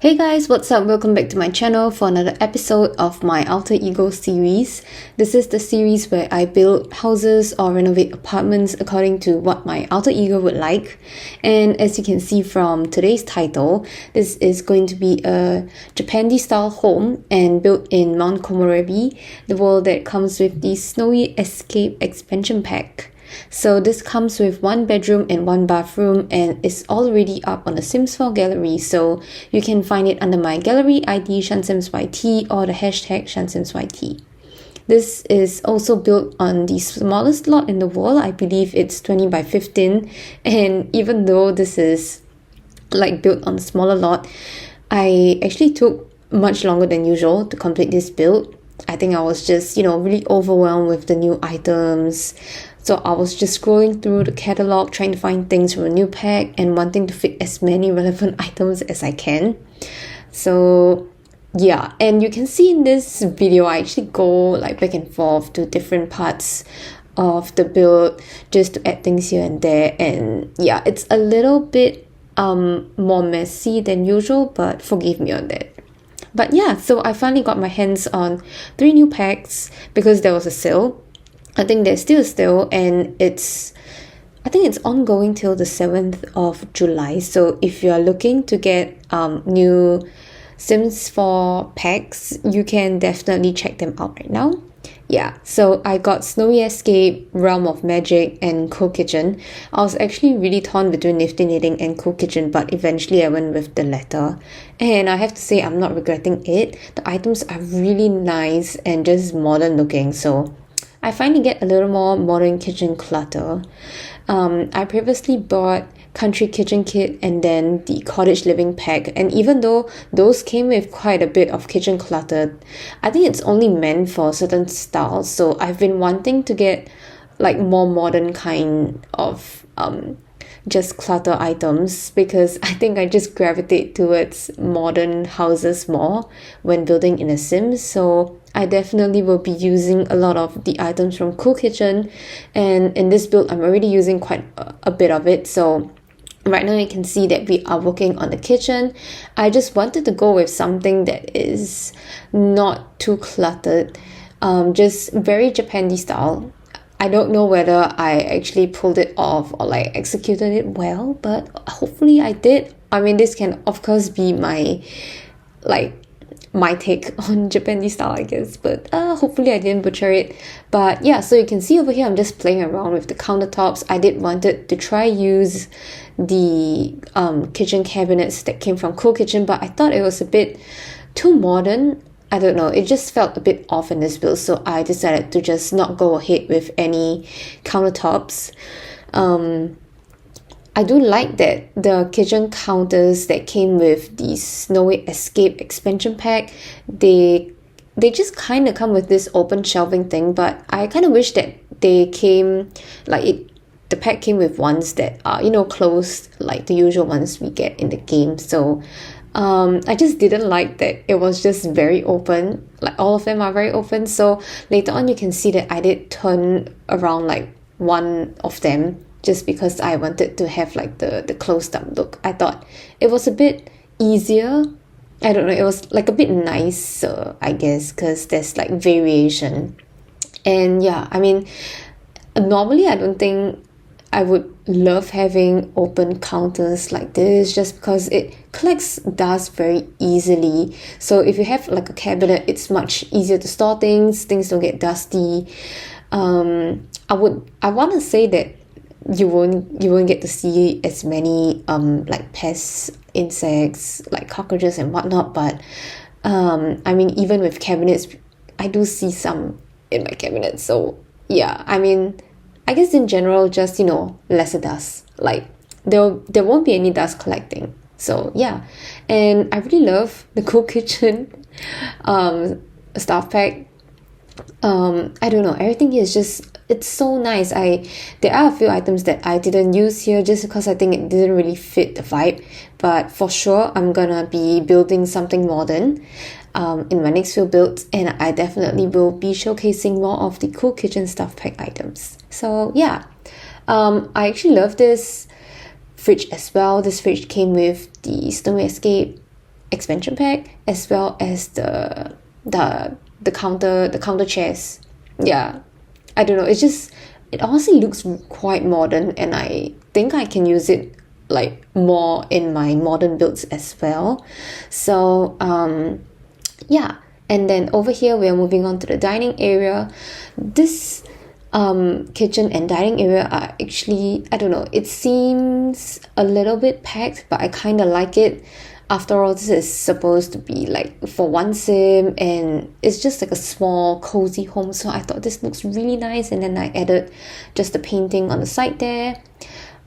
Hey guys, what's up? Welcome back to my channel for another episode of my Alter Ego series. This is the series where I build houses or renovate apartments according to what my alter ego would like. And as you can see from today's title, this is going to be a Japani Style Home and built in Mount Komorebi, the world that comes with the Snowy Escape expansion pack. So this comes with 1 bedroom and 1 bathroom and is already up on the Sims 4 gallery, so you can find it under my gallery ID shansimsyt or the hashtag shansimsyt. This is also built on the smallest lot in the world. I believe it's 20 by 15, and even though this is like built on a smaller lot, I actually took much longer than usual to complete this build. I think I was just, really overwhelmed with the new items. So I was just scrolling through the catalog, trying to find things from a new pack and wanting to fit as many relevant items as I can. So yeah, and you can see in this video, I actually go like back and forth to different parts of the build just to add things here and there. And yeah, it's a little bit more messy than usual, but forgive me on that. But yeah, so I finally got my hands on 3 new packs because there was a sale. I think there's still a sale, and I think it's ongoing till the 7th of July. So if you're looking to get new Sims 4 packs, you can definitely check them out right now. Yeah, so I got Snowy Escape, Realm of Magic, and Cool Kitchen. I was actually really torn between Nifty Knitting and Cool Kitchen, but eventually I went with the latter. And I have to say, I'm not regretting it. The items are really nice and just modern looking, so I finally get a little more modern kitchen clutter. I previously bought Country Kitchen Kit and then the Cottage Living Pack, and even though those came with quite a bit of kitchen clutter, I think it's only meant for certain styles. So I've been wanting to get like more modern kind of just clutter items, because I think I just gravitate towards modern houses more when building in a Sims. So I definitely will be using a lot of the items from Cool Kitchen, and in this build I'm already using quite a bit of it. So right now you can see that we are working on the kitchen. I just wanted to go with something that is not too cluttered, just very Japandi style. I don't know whether I actually pulled it off or like executed it well, but hopefully I did. I mean, this can of course be my take on Japani style, I guess, but hopefully I didn't butcher it. But yeah, so you can see over here I'm just playing around with the countertops. I did wanted to try use the kitchen cabinets that came from Cool Kitchen, but I thought it was a bit too modern. I don't know, it just felt a bit off in this build, so I decided to just not go ahead with any countertops. I do like that the kitchen counters that came with the Snowy Escape expansion pack, they just kind of come with this open shelving thing, but I kind of wish that they came the pack came with ones that are closed like the usual ones we get in the game. So I just didn't like that it was just very open, like all of them are very open. So later on you can see that I did turn around like one of them just because I wanted to have like the closed up look. I thought it was a bit easier. I don't know, it was like a bit nicer, I guess, because there's like variation. And yeah, I mean, normally I don't think I would love having open counters like this, just because it collects dust very easily. So if you have like a cabinet, it's much easier to store things don't get dusty. I want to say that you won't get to see as many like pests, insects like cockroaches and whatnot, but I mean, even with cabinets, I do see some in my cabinet. So yeah, I mean, I guess in general, just lesser dust, like there won't be any dust collecting. So yeah, and I really love the Cool Kitchen stuff pack. I don't know, everything here is just, it's so nice. There are a few items that I didn't use here just because I think it didn't really fit the vibe, but for sure I'm gonna be building something modern in my next few builds, and I definitely will be showcasing more of the Cool Kitchen stuff pack items. So yeah, I actually love this fridge as well. This fridge came with the Snowy Escape expansion pack, as well as the counter chairs. Yeah, I don't know, it honestly looks quite modern, and I think I can use it like more in my modern builds as well. So yeah, and then over here we are moving on to the dining area. This kitchen and dining area are actually, I don't know, it seems a little bit packed, but I kind of like it. After all, this is supposed to be like for one sim, and it's just like a small cozy home, so I thought this looks really nice. And then I added just the painting on the side there.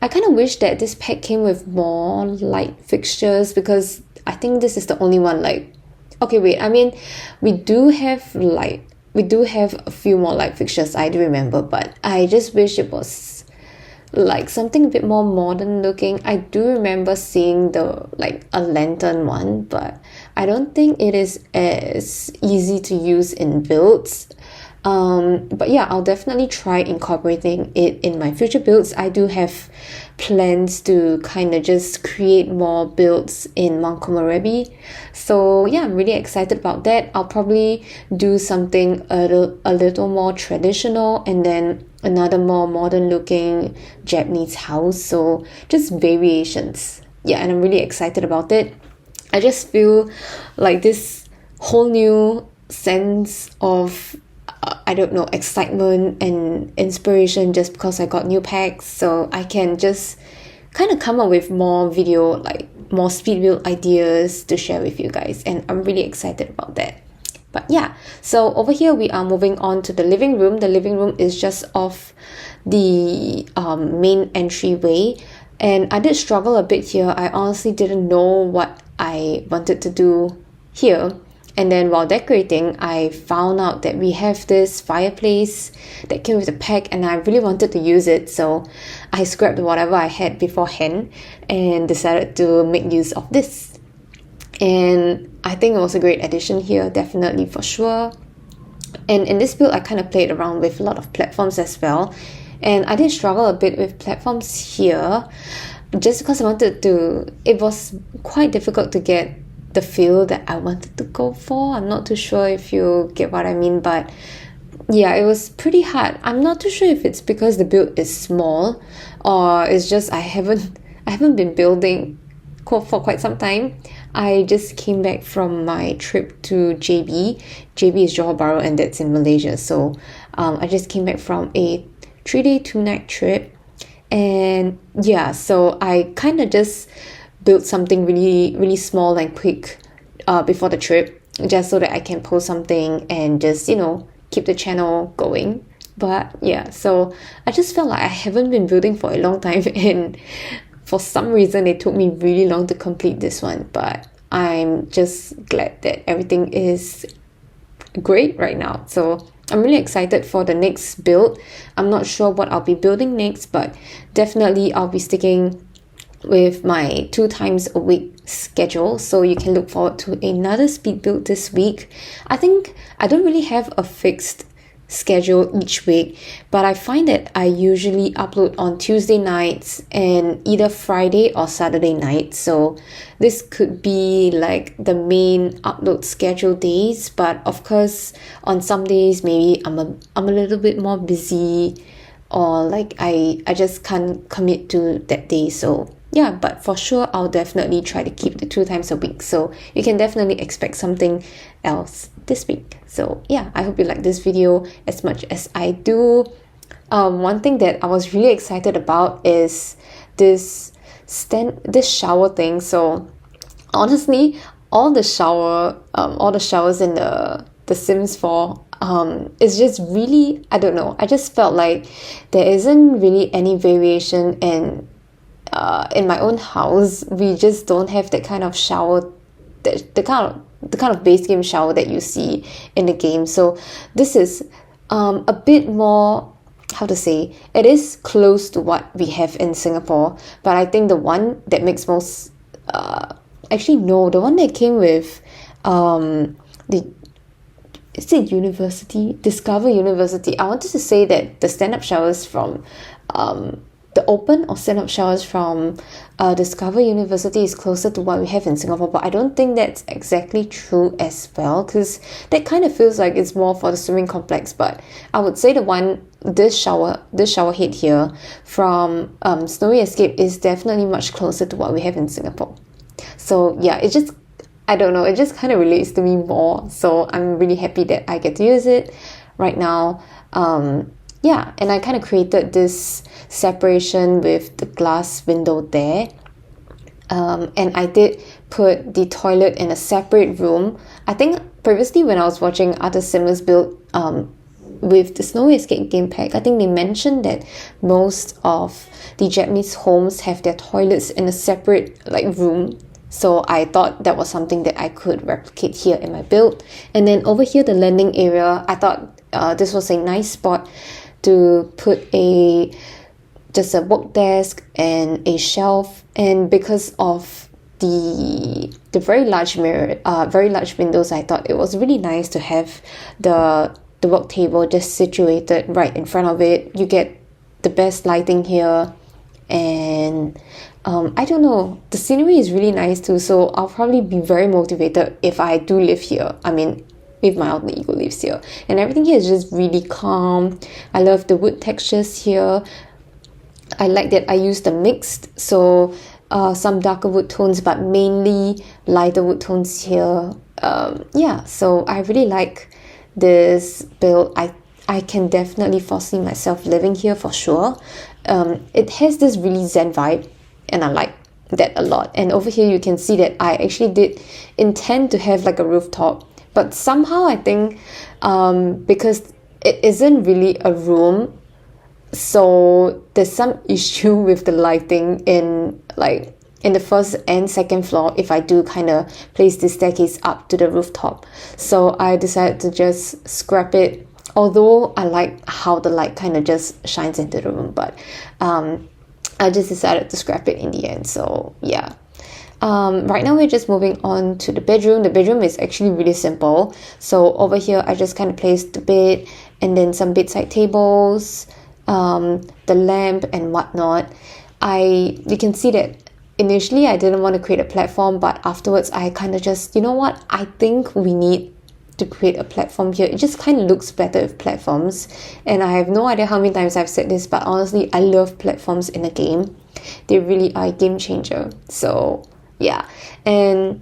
I kind of wish that this pack came with more light fixtures, because I think this is the only one. Like, okay, wait, I mean, we do have a few more light fixtures, I do remember, but I just wish it was like something a bit more modern looking. I do remember seeing a lantern one, but I don't think it is as easy to use in builds. But yeah, I'll definitely try incorporating it in my future builds. I do have plans to kind of just create more builds in Mount Komorebi. So yeah, I'm really excited about that. I'll probably do something a little more traditional, and then another more modern looking Japanese house. So just variations. Yeah, and I'm really excited about it. I just feel like this whole new sense of I don't know, excitement and inspiration just because I got new packs, so I can just kind of come up with more more speed build ideas to share with you guys, and I'm really excited about that. But yeah, so over here we are moving on to the living room. The living room is just off the main entryway, and I did struggle a bit here. I honestly didn't know what I wanted to do here. And then while decorating, I found out that we have this fireplace that came with a pack, and I really wanted to use it, so I scrapped whatever I had beforehand and decided to make use of this. And I think it was a great addition here, definitely, for sure. And in this build, I kind of played around with a lot of platforms as well, and I did struggle a bit with platforms here just because it was quite difficult to get the feel that I wanted to go for. I'm not too sure if you get what I mean, but yeah, it was pretty hard. I'm not too sure if it's because the build is small, or it's just I haven't been building for quite some time. I just came back from my trip to JB. JB is Johor Bahru, and that's in Malaysia. So I just came back from a 3-day 2-night trip, and yeah, so I kind of just built something really, really small and quick before the trip, just so that I can post something and just, keep the channel going. But yeah, so I just felt like I haven't been building for a long time, and for some reason it took me really long to complete this one. But I'm just glad that everything is great right now. So I'm really excited for the next build. I'm not sure what I'll be building next, but definitely I'll be sticking with my 2 times a week schedule, so you can look forward to another speed build this week. I think I don't really have a fixed schedule each week, but I find that I usually upload on Tuesday nights and either Friday or Saturday night, so this could be like the main upload schedule days. But of course, on some days maybe I'm a little bit more busy, or like I just can't commit to that day. So yeah, but for sure I'll definitely try to keep the 2 times a week, so you can definitely expect something else this week. So yeah, I hope you like this video as much as I do. One thing that I was really excited about is this shower thing. So honestly, all the showers in the Sims 4 is just really, I don't know, I just felt like there isn't really any variation, and in my own house we just don't have that kind of shower, the kind of base game shower that you see in the game. So this is a bit more, how to say, it is close to what we have in Singapore, but I think the one that makes most the one that came with Discover University. I wanted to say that the stand-up showers from the open or stand-up showers from Discover University is closer to what we have in Singapore, but I don't think that's exactly true as well, because that kind of feels like it's more for the swimming complex. But I would say this shower head here from Snowy Escape is definitely much closer to what we have in Singapore. So yeah, it just kind of relates to me more, so I'm really happy that I get to use it right now. Yeah, and I kind of created this separation with the glass window there. And I did put the toilet in a separate room. I think previously when I was watching other Simmers build with the Snowy Escape game pack, I think they mentioned that most of the Japanese homes have their toilets in a separate room. So I thought that was something that I could replicate here in my build. And then over here, the landing area, I thought this was a nice spot to put just a work desk and a shelf. And because of the very large windows, I thought it was really nice to have the work table just situated right in front of it. You get the best lighting here, and I don't know, the scenery is really nice too, so I'll probably be very motivated if I do live here. I mean, if my alter ego lives here. And everything here is just really calm. I love the wood textures here. I like that I used the mixed, so some darker wood tones, but mainly lighter wood tones here. Yeah, so I really like this build. I can definitely foresee myself living here for sure. It has this really zen vibe, and I like that a lot. And over here you can see that I actually did intend to have a rooftop, but somehow I think because it isn't really a room, so there's some issue with the lighting in the first and second floor if I do kind of place the staircase up to the rooftop. So I decided to just scrap it, although I like how the light kind of just shines into the room, but I just decided to scrap it in the end. So yeah. Right now we're just moving on to the bedroom. The bedroom is actually really simple. So over here I just kind of placed the bed and then some bedside tables, the lamp and whatnot. You can see that initially I didn't want to create a platform, but afterwards I kind of just, you know what, I think we need to create a platform here. It just kind of looks better with platforms, and I have no idea how many times I've said this, but honestly I love platforms in a game. They really are a game changer. So yeah, and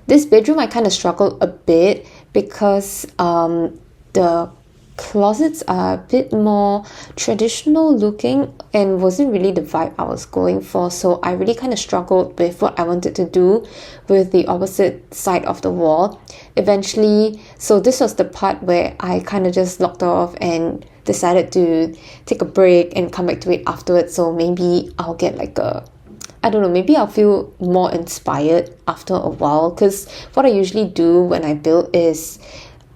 this bedroom I kind of struggled a bit because the closets are a bit more traditional looking and wasn't really the vibe I was going for. So I really kind of struggled with what I wanted to do with the opposite side of the wall. Eventually, so this was the part where I kind of just locked off and decided to take a break and come back to it afterwards. So maybe I'll get maybe I'll feel more inspired after a while, because what I usually do when I build is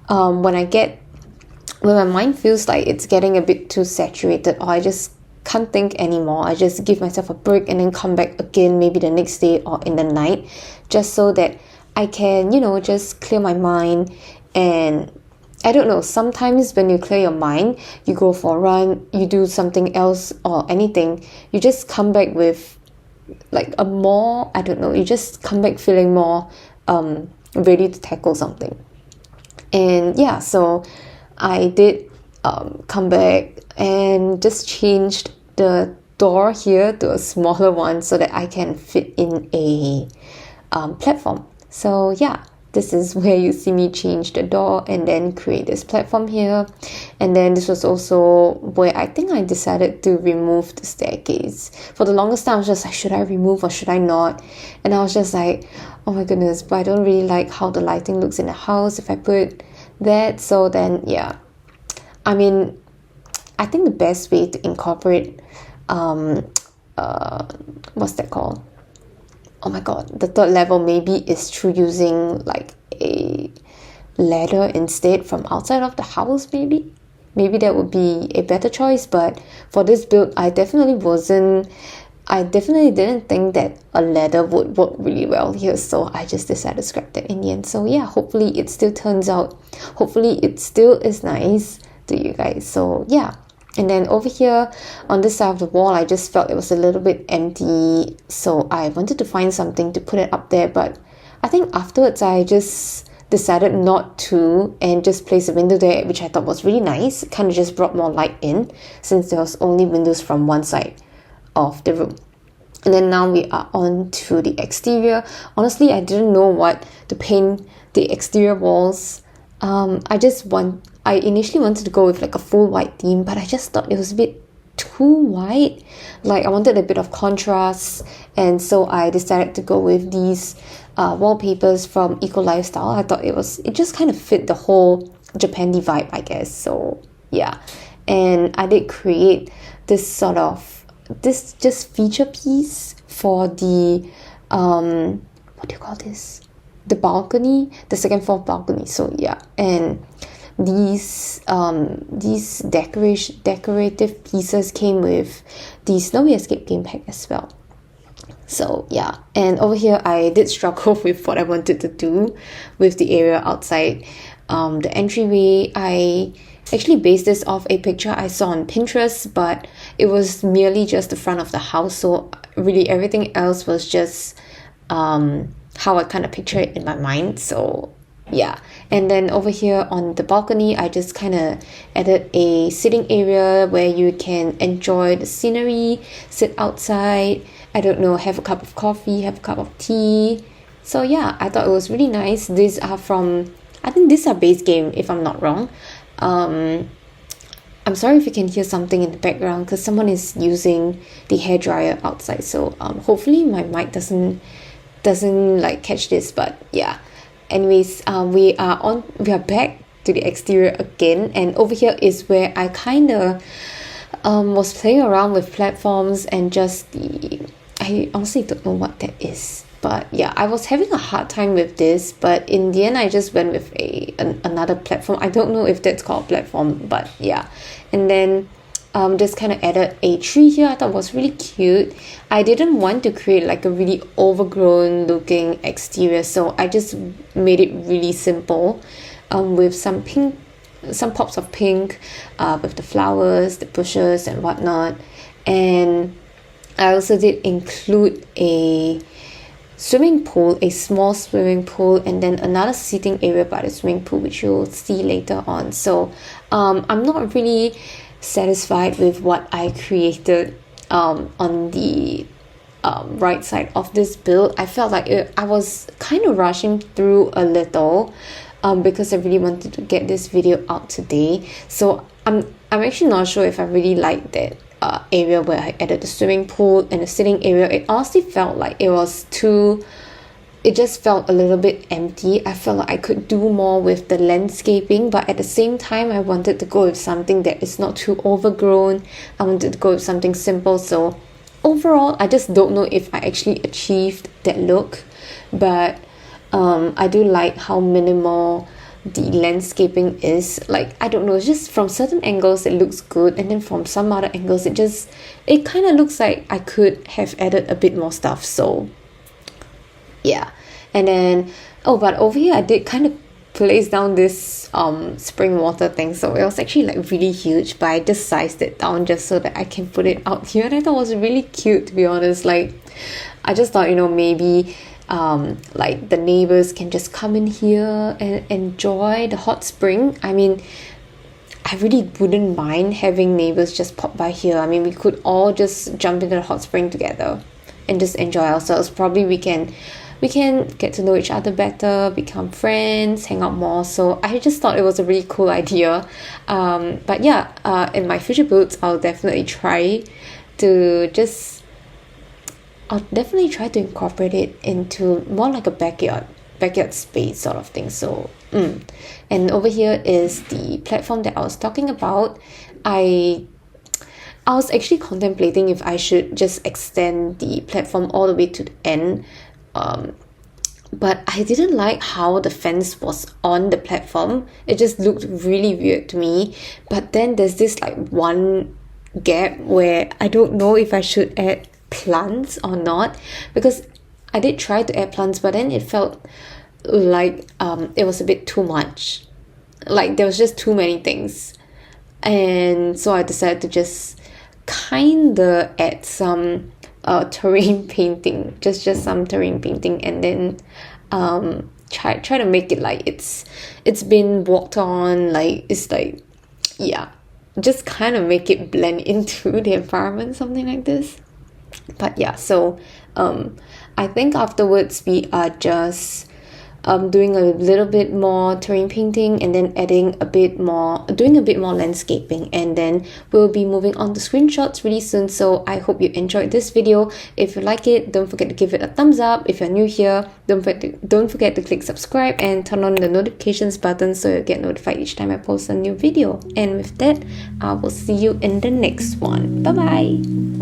when my mind feels like it's getting a bit too saturated or I just can't think anymore, I just give myself a break and then come back again maybe the next day or in the night, just so that I can, just clear my mind. And I don't know, sometimes when you clear your mind, you go for a run, you do something else or anything, you just come back with you just come back feeling more ready to tackle something. And yeah, so I did come back and just changed the door here to a smaller one so that I can fit in a platform. So yeah, this is where you see me change the door and then create this platform here. And then this was also where I think I decided to remove the staircase. For the longest time I was just like, should I remove or should I not? And I was just like, oh my goodness, but I don't really like how the lighting looks in the house if I put that. So then yeah, I mean, I think the best way to incorporate what's that called? Oh my god, the third level maybe is through using a ladder instead from outside of the house. Maybe that would be a better choice. But for this build, I definitely didn't think that a ladder would work really well here, so I just decided to scrap that in the end. So yeah, hopefully it still is nice to you guys. So yeah, And then over here on this side of the wall, I just felt it was a little bit empty, so I wanted to find something to put it up there, but I think afterwards I just decided not to and just place a window there, which I thought was really nice. It kind of just brought more light in since there was only windows from one side of the room. And then now we are on to the exterior. Honestly, I didn't know what to paint the exterior walls. I initially wanted to go with like a full white theme, but I just thought it was a bit too white. Like I wanted a bit of contrast, and so I decided to go with these wallpapers from Eco Lifestyle. I thought it just kind of fit the whole Japandi vibe, I guess. So yeah, and I did create this just feature piece for the what do you call this? The balcony, the second floor balcony. So yeah, and these decorative pieces came with the Snowy Escape game pack as well. So yeah, and over here I did struggle with what I wanted to do with the area outside the entryway. I actually based this off a picture I saw on Pinterest, but it was merely just the front of the house, so really everything else was just how I kind of picture it in my mind. So yeah, and then over here on the balcony, I just kind of added a sitting area where you can enjoy the scenery, sit outside, I don't know, have a cup of coffee, have a cup of tea. So yeah, I thought it was really nice. These are from, I think these are base game if I'm not wrong. I'm sorry if you can hear something in the background because someone is using the hairdryer outside, so hopefully my mic doesn't like catch this. But yeah, anyways, we are back to the exterior again, and over here is where I kind of was playing around with platforms and just I honestly don't know what that is. But yeah, I was having a hard time with this, but in the end I just went with another platform. I don't know if that's called a platform, but yeah. And then just kind of added a tree here. I thought it was really cute. I didn't want to create like a really overgrown looking exterior, so I just made it really simple with some pops of pink with the flowers, the bushes and whatnot. And I also did include a swimming pool, a small swimming pool, and then another seating area by the swimming pool, which you'll see later on. So I'm not really satisfied with what I created on the right side of this build. I felt like I was kind of rushing through a little because I really wanted to get this video out today. So I'm actually not sure if I really like that area where I added the swimming pool and the sitting area. It honestly felt like it just felt a little bit empty. I felt like I could do more with the landscaping, but at the same time I wanted to go with something that is not too overgrown. I wanted to go with something simple. So overall, I just don't know if I actually achieved that look, but I do like how minimal the landscaping is. Like, I don't know, it's just from certain angles it looks good, and then from some other angles it kind of looks like I could have added a bit more stuff. So yeah. And then but over here I did kind of place down this spring water thing, so it was actually like really huge, but I just sized it down just so that I can put it out here, and I thought it was really cute, to be honest. Like, I just thought, maybe like the neighbors can just come in here and enjoy the hot spring. I mean, I really wouldn't mind having neighbors just pop by here. I mean, we could all just jump into the hot spring together and just enjoy ourselves. Probably we can get to know each other better, become friends, hang out more. So I just thought it was a really cool idea. But yeah, in my future builds, I'll definitely try to incorporate it into more like a backyard space sort of thing. So and over here is the platform that I was talking about. I was actually contemplating if I should just extend the platform all the way to the end, but I didn't like how the fence was on the platform. It just looked really weird to me. But then there's this like one gap where I don't know if I should add plants or not, because I did try to add plants, but then it felt like it was a bit too much. Like, there was just too many things. And so I decided to just kinda add some terrain painting, just some terrain painting, and then try to make it like it's been walked on, like it's like, yeah, just kind of make it blend into the environment, something like this. But yeah, so I think afterwards we are just doing a little bit more terrain painting, and then doing a bit more landscaping, and then we'll be moving on to screenshots really soon. So I hope you enjoyed this video. If you like it, don't forget to give it a thumbs up. If you're new here, don't forget to click subscribe and turn on the notifications button so you'll get notified each time I post a new video. And with that, I will see you in the next one. Bye bye.